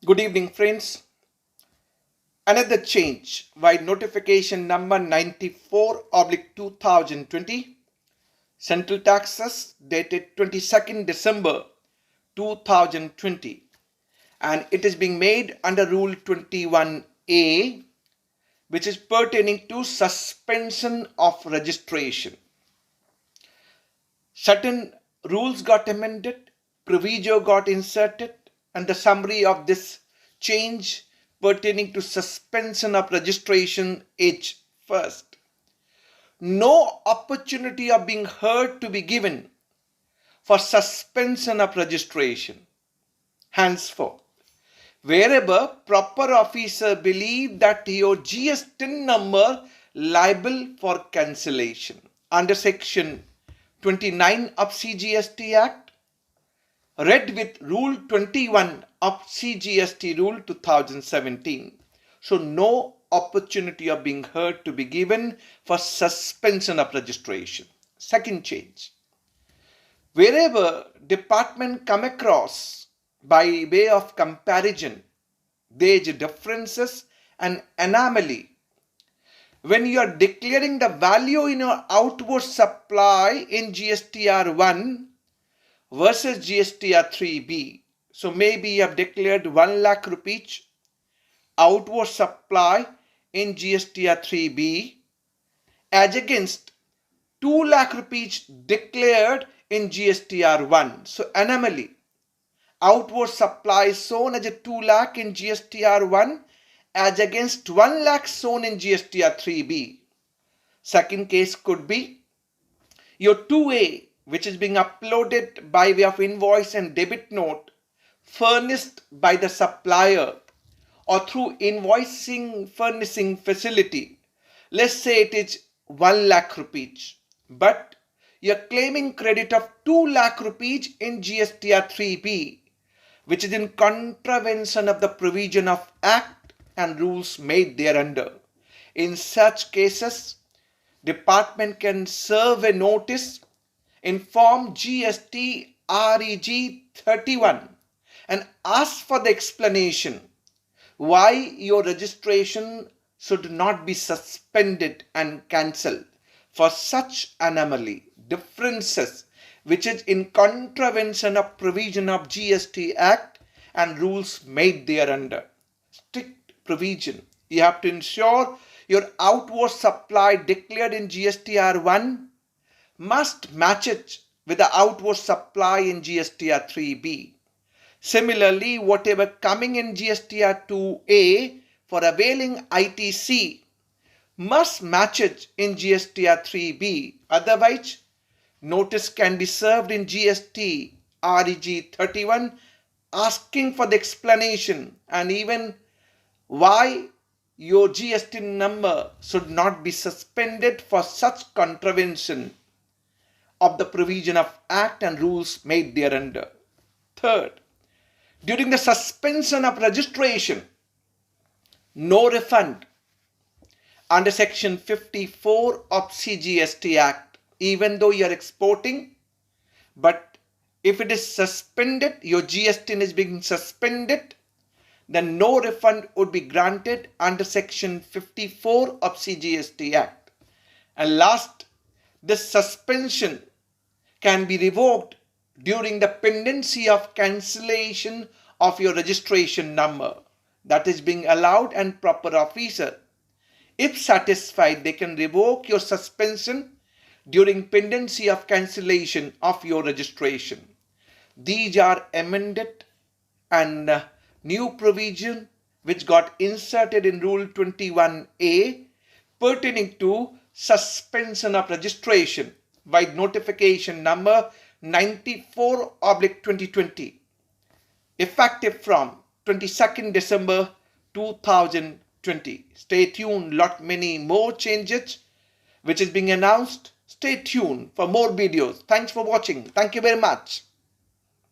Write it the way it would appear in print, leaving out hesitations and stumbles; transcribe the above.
Good evening, friends. Another change by notification number 94/2020, Central Taxes dated 22nd December 2020, and it is being made under Rule 21A, which is pertaining to suspension of registration. Certain rules got amended, proviso got inserted, and the summary of this change pertaining to suspension of registration is first. No opportunity of being heard to be given for suspension of registration. Henceforth, wherever proper officer believe that your GSTIN number liable for cancellation under section 29 of CGST Act, read with Rule 21 of CGST Rule 2017. So no opportunity of being heard to be given for suspension of registration. Second change. Wherever department come across by way of comparison, age differences and anomaly, when you are declaring the value in your outward supply in GSTR 1 versus GSTR 3B. So maybe you have declared 1 lakh rupees outward supply in GSTR 3B as against 2 lakh rupees declared in GSTR 1. So anomaly. Outward supply is shown as a 2 lakh in GSTR 1 as against 1 lakh shown in GSTR 3B. Second case could be your 2A, which is being uploaded by way of invoice and debit note furnished by the supplier or through invoicing furnishing facility. Let's say it is 1 lakh rupees, but you're claiming credit of 2 lakh rupees in GSTR 3B, which is in contravention of the provision of Act and rules made thereunder. In such cases, department can serve a notice in form GST Reg 31 and ask for the explanation why your registration should not be suspended and cancelled for such anomaly, differences which is in contravention of provision of GST Act and rules made thereunder. Strict provision. You have to ensure your outward supply declared in GSTR 1 must match it with the outward supply in GSTR 3B. Similarly, whatever coming in GSTR 2A for availing ITC must match it in GSTR 3B. Otherwise, notice can be served in GST Reg 31 asking for the explanation and even why your GST number should not be suspended for such contravention of the provision of Act and rules made thereunder. Third, during the suspension of registration, no refund under section 54 of CGST Act, even though you are exporting, but if it is suspended, your GST is being suspended, then no refund would be granted under section 54 of CGST Act. And last, this suspension can be revoked during the pendency of cancellation of your registration number. That is being allowed, and proper officer, if satisfied, they can revoke your suspension during pendency of cancellation of your registration. These are amended and new provision which got inserted in Rule 21A pertaining to suspension of registration by notification number 94/2020, effective from 22nd December 2020. Stay tuned, lot many more changes which is being announced. Stay tuned for more videos. Thanks for watching. Thank you very much.